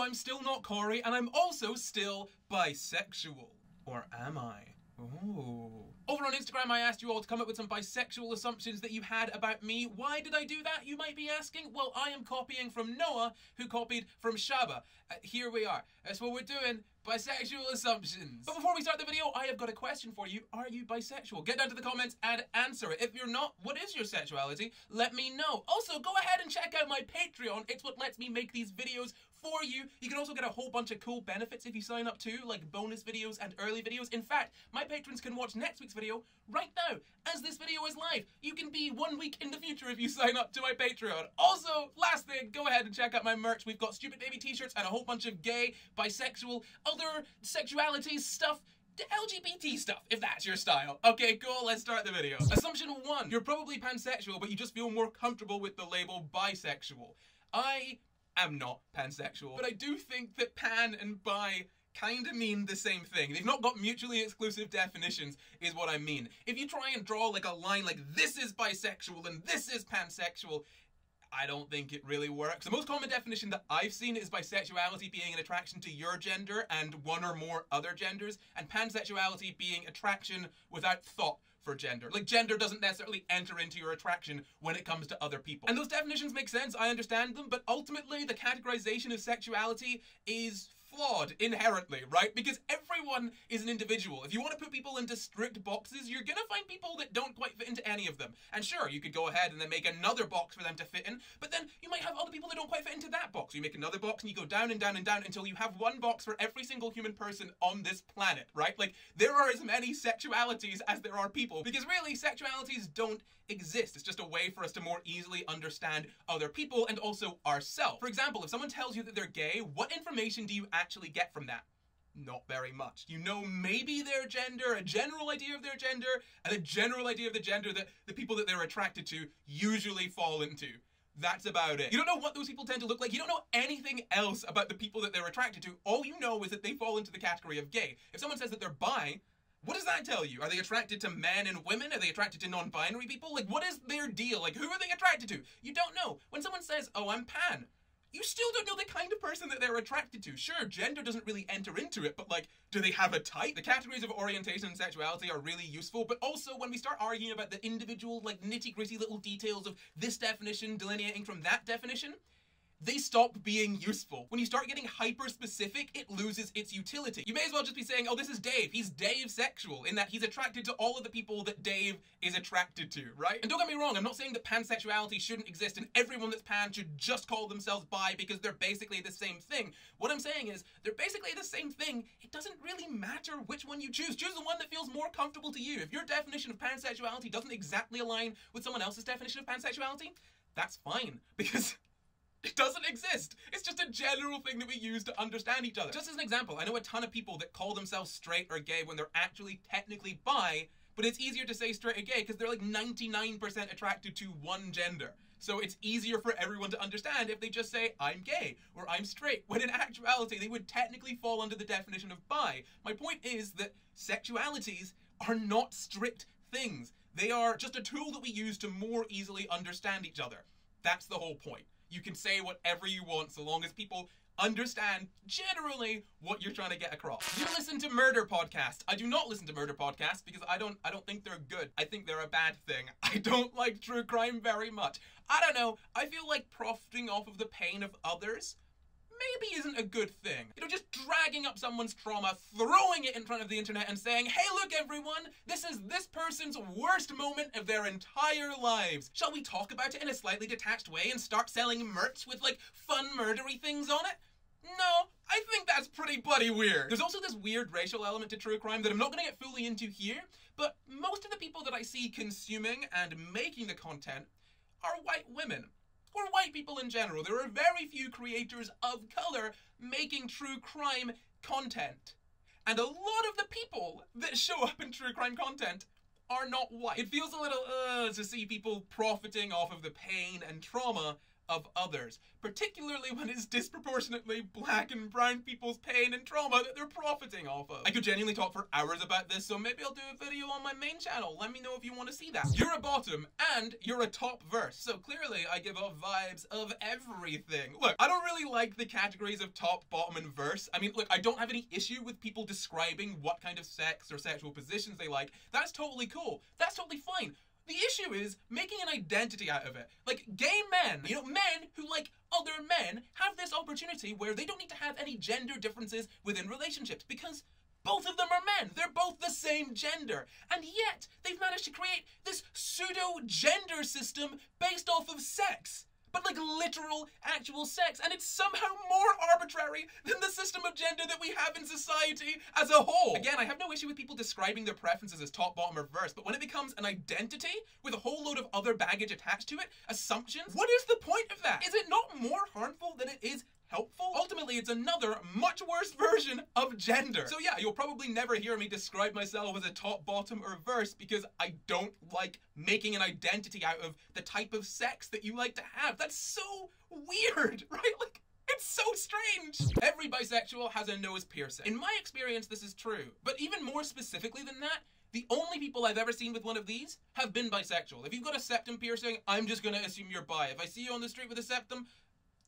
I'm still not Corey, and I'm also still bisexual. Or am I? Ooh. Over on Instagram, I asked you all to come up with some bisexual assumptions that you had about me. Why did I do that, you might be asking? Well, I am copying from Noah, who copied from Shaba. Here we are. That's what we're doing. Bisexual assumptions. But before we start the video, I have got a question for you. Are you bisexual? Get down to the comments and answer it. If you're not, what is your sexuality? Let me know. Also, go ahead and check out my Patreon. It's what lets me make these videos for you. You can also get a whole bunch of cool benefits if you sign up too, like bonus videos and early videos. In fact, my patrons can watch next week's video right now, as this video is live. You can be 1 week in the future if you sign up to my Patreon. Also, last thing, go ahead and check out my merch. We've got Stupid Baby t-shirts and a whole bunch of gay, bisexual, other sexualities stuff, LGBT stuff, if that's your style. Okay, cool, let's start the video. Assumption 1, you're probably pansexual, but you just feel more comfortable with the label bisexual. I am not pansexual, but I do think that pan and bi kind of mean the same thing. They've not got mutually exclusive definitions, is what I mean. If you try and draw like a line like this is bisexual and this is pansexual, I don't think it really works. The most common definition that I've seen is bisexuality being an attraction to your gender and one or more other genders, and pansexuality being attraction without thought for gender. Like, gender doesn't necessarily enter into your attraction when it comes to other people. And those definitions make sense, I understand them, but ultimately the categorization of sexuality is flawed inherently, right? Because everyone is an individual. If you want to put people into strict boxes, you're gonna find people that don't quite fit into any of them. And sure, you could go ahead and then make another box for them to fit in, but then you might have other people that don't quite fit into that box. You make another box and you go down and down and down until you have one box for every single human person on this planet, right? Like, there are as many sexualities as there are people, because really, sexualities don't exist. It's just a way for us to more easily understand other people and also ourselves. For example, if someone tells you that they're gay, what information do you actually get from that? Not very much. You know maybe their gender, a general idea of their gender, and a general idea of the gender that the people that they're attracted to usually fall into. That's about it. You don't know what those people tend to look like. You don't know anything else about the people that they're attracted to. All you know is that they fall into the category of gay. If someone says that they're bi, what does that tell you? Are they attracted to men and women? Are they attracted to non-binary people? Like, what is their deal? Like, who are they attracted to? You don't know. When someone says, oh, I'm pan, you still don't know the kind of person that they're attracted to. Sure, gender doesn't really enter into it, but like, do they have a type? The categories of orientation and sexuality are really useful, but also when we start arguing about the individual, like, nitty-gritty little details of this definition delineating from that definition, they stop being useful. When you start getting hyper-specific, it loses its utility. You may as well just be saying, oh, this is Dave. He's Dave-sexual, in that he's attracted to all of the people that Dave is attracted to, right? And don't get me wrong, I'm not saying that pansexuality shouldn't exist and everyone that's pan should just call themselves bi because they're basically the same thing. What I'm saying is, they're basically the same thing. It doesn't really matter which one you choose. Choose the one that feels more comfortable to you. If your definition of pansexuality doesn't exactly align with someone else's definition of pansexuality, that's fine, because it doesn't exist. It's just a general thing that we use to understand each other. Just as an example, I know a ton of people that call themselves straight or gay when they're actually technically bi, but it's easier to say straight or gay because they're like 99% attracted to one gender. So it's easier for everyone to understand if they just say, I'm gay, or I'm straight, when in actuality they would technically fall under the definition of bi. My point is that sexualities are not strict things. They are just a tool that we use to more easily understand each other. That's the whole point. You can say whatever you want so long as people understand generally what you're trying to get across. You listen to murder podcasts. I do not listen to murder podcasts because I don't think they're good. I think they're a bad thing. I don't like true crime very much. I don't know. I feel like profiting off of the pain of others maybe isn't a good thing. You know, just dragging up someone's trauma, throwing it in front of the internet and saying, hey, look everyone, this is this person's worst moment of their entire lives. Shall we talk about it in a slightly detached way and start selling merch with like fun murdery things on it? No, I think that's pretty bloody weird. There's also this weird racial element to true crime that I'm not gonna get fully into here, but most of the people that I see consuming and making the content are white women. Or white people in general. There are very few creators of color making true crime content. And a lot of the people that show up in true crime content are not white. It feels a little to see people profiting off of the pain and trauma of others, particularly when it's disproportionately black and brown people's pain and trauma that they're profiting off of. I could genuinely talk for hours about this, so maybe I'll do a video on my main channel. Let me know if you want to see that. You're a bottom and you're a top verse, so clearly I give off vibes of everything. Look, I don't really like the categories of top, bottom, and verse. I mean, look, I don't have any issue with people describing what kind of sex or sexual positions they like. That's totally cool. That's totally fine. The issue is making an identity out of it. Like, gay men, you know, men who like other men have this opportunity where they don't need to have any gender differences within relationships because both of them are men. They're both the same gender. And yet, they've managed to create this pseudo-gender system based off of sex. But like literal, actual sex, and it's somehow more arbitrary than the system of gender that we have in society as a whole. Again, I have no issue with people describing their preferences as top, bottom, or verse, but when it becomes an identity with a whole load of other baggage attached to it, assumptions, what is the point of that? Is it not more harmful than it is helpful? Ultimately, it's another much worse version of gender. So yeah, you'll probably never hear me describe myself as a top, bottom, or verse because I don't like making an identity out of the type of sex that you like to have. That's so weird, right? Like, it's so strange. Every bisexual has a nose piercing. In my experience, this is true. But even more specifically than that, the only people I've ever seen with one of these have been bisexual. If you've got a septum piercing, I'm just gonna assume you're bi. If I see you on the street with a septum,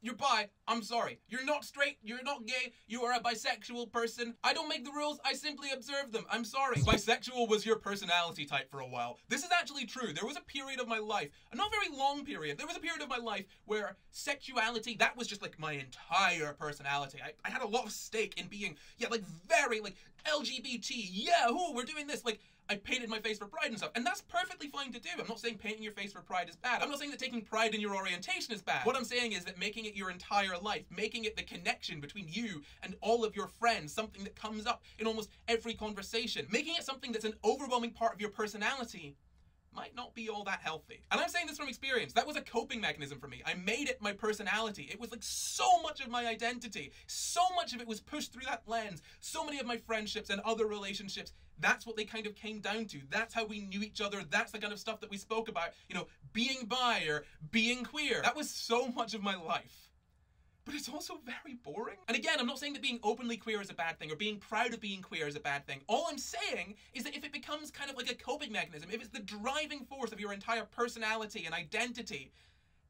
you're bi, I'm sorry. You're not straight, you're not gay, you are a bisexual person. I don't make the rules, I simply observe them. I'm sorry. Bisexual was your personality type for a while. This is actually true. There was a period of my life, a not very long period, there was a period of my life where sexuality, that was just like my entire personality. I had a lot of stake in being, yeah, like very, like LGBT, yeah, ooh, we're doing this, like, I painted my face for pride and stuff, and that's perfectly fine to do. I'm not saying painting your face for pride is bad. I'm not saying that taking pride in your orientation is bad. What I'm saying is that making it your entire life, making it the connection between you and all of your friends, something that comes up in almost every conversation, making it something that's an overwhelming part of your personality might not be all that healthy. And I'm saying this from experience. That was a coping mechanism for me. I made it my personality. It was like so much of my identity. So much of it was pushed through that lens. So many of my friendships and other relationships, that's what they kind of came down to. That's how we knew each other. That's the kind of stuff that we spoke about. You know, being bi or being queer. That was so much of my life. But it's also very boring. And again, I'm not saying that being openly queer is a bad thing or being proud of being queer is a bad thing. All I'm saying is that if it becomes kind of like a coping mechanism, if it's the driving force of your entire personality and identity,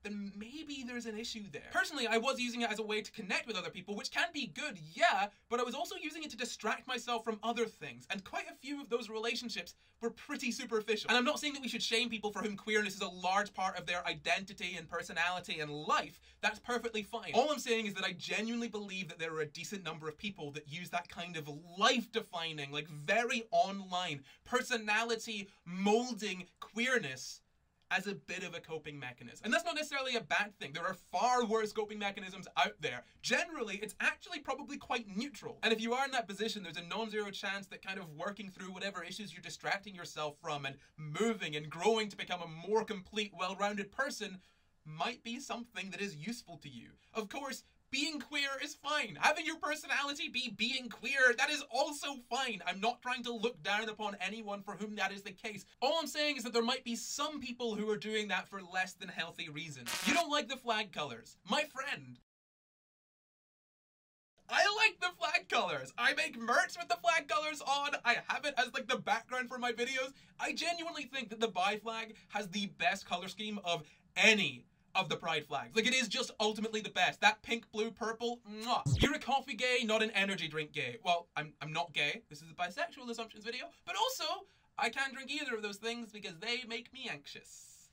then maybe there's an issue there. Personally, I was using it as a way to connect with other people, which can be good, yeah, but I was also using it to distract myself from other things, and quite a few of those relationships were pretty superficial. And I'm not saying that we should shame people for whom queerness is a large part of their identity and personality and life. That's perfectly fine. All I'm saying is that I genuinely believe that there are a decent number of people that use that kind of life-defining, like very online, personality-molding queerness as a bit of a coping mechanism. And that's not necessarily a bad thing. There are far worse coping mechanisms out there. Generally, it's actually probably quite neutral. And if you are in that position, there's a non-zero chance that kind of working through whatever issues you're distracting yourself from and moving and growing to become a more complete, well-rounded person might be something that is useful to you. Of course, being queer is fine. Having your personality be being queer, that is also fine. I'm not trying to look down upon anyone for whom that is the case. All I'm saying is that there might be some people who are doing that for less than healthy reasons. You don't like the flag colors. My friend. I like the flag colors. I make merch with the flag colors on. I have it as like the background for my videos. I genuinely think that the bi flag has the best color scheme of any of the pride flags. Like, it is just ultimately the best. That pink, blue, purple, mwah. You're a coffee gay, not an energy drink gay. Well, I'm not gay. This is a bisexual assumptions video, but also I can't drink either of those things because they make me anxious.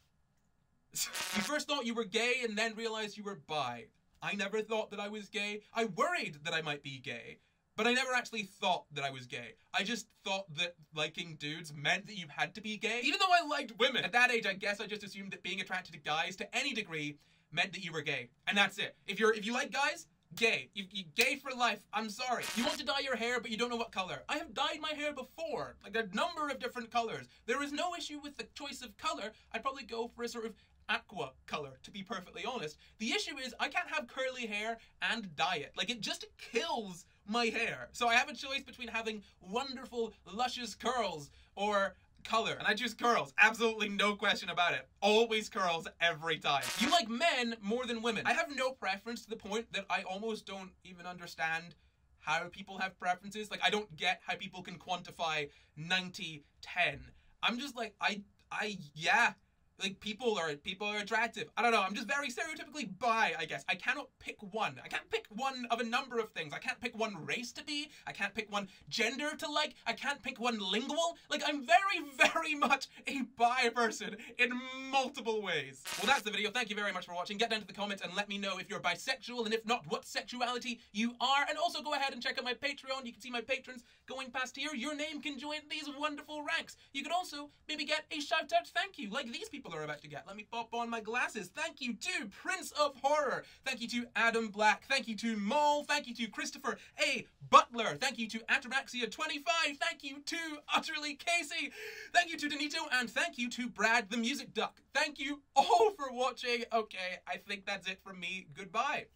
You first thought you were gay and then realized you were bi. I never thought that I was gay. I worried that I might be gay, but I never actually thought that I was gay. I just thought that liking dudes meant that you had to be gay, even though I liked women. At that age, I guess I just assumed that being attracted to guys to any degree meant that you were gay. And that's it. If you like guys, gay. You gay for life. I'm sorry. You want to dye your hair, but you don't know what color. I have dyed my hair before, like a number of different colors. There is no issue with the choice of color. I'd probably go for a sort of aqua color, to be perfectly honest. The issue is I can't have curly hair and dye it. Like, it just kills my hair. So I have a choice between having wonderful, luscious curls or color, and I choose curls. Absolutely no question about it. Always curls every time. You like men more than women. I have no preference to the point that I almost don't even understand how people have preferences. Like, I don't get how people can quantify 90-10. I'm just like, yeah. Like, people are attractive. I don't know, I'm just very stereotypically bi, I guess. I cannot pick one. I can't pick one of a number of things. I can't pick one race to be. I can't pick one gender to like. I can't pick one lingual. Like, I'm very, very much a bi person in multiple ways. Well, that's the video. Thank you very much for watching. Get down to the comments and let me know if you're bisexual, and if not, what sexuality you are. And also go ahead and check out my Patreon. You can see my patrons going past here. Your name can join these wonderful ranks. You could also maybe get a shout out thank you, like these people are about to get. Let me pop on my glasses. Thank you to Prince of Horror. Thank you to Adam Black. Thank you to Mole. Thank you to Christopher A. Butler. Thank you to Ataraxia25. Thank you to Utterly Casey. Thank you to Danito, and thank you to Brad the Music Duck. Thank you all for watching. Okay, I think that's it from me. Goodbye.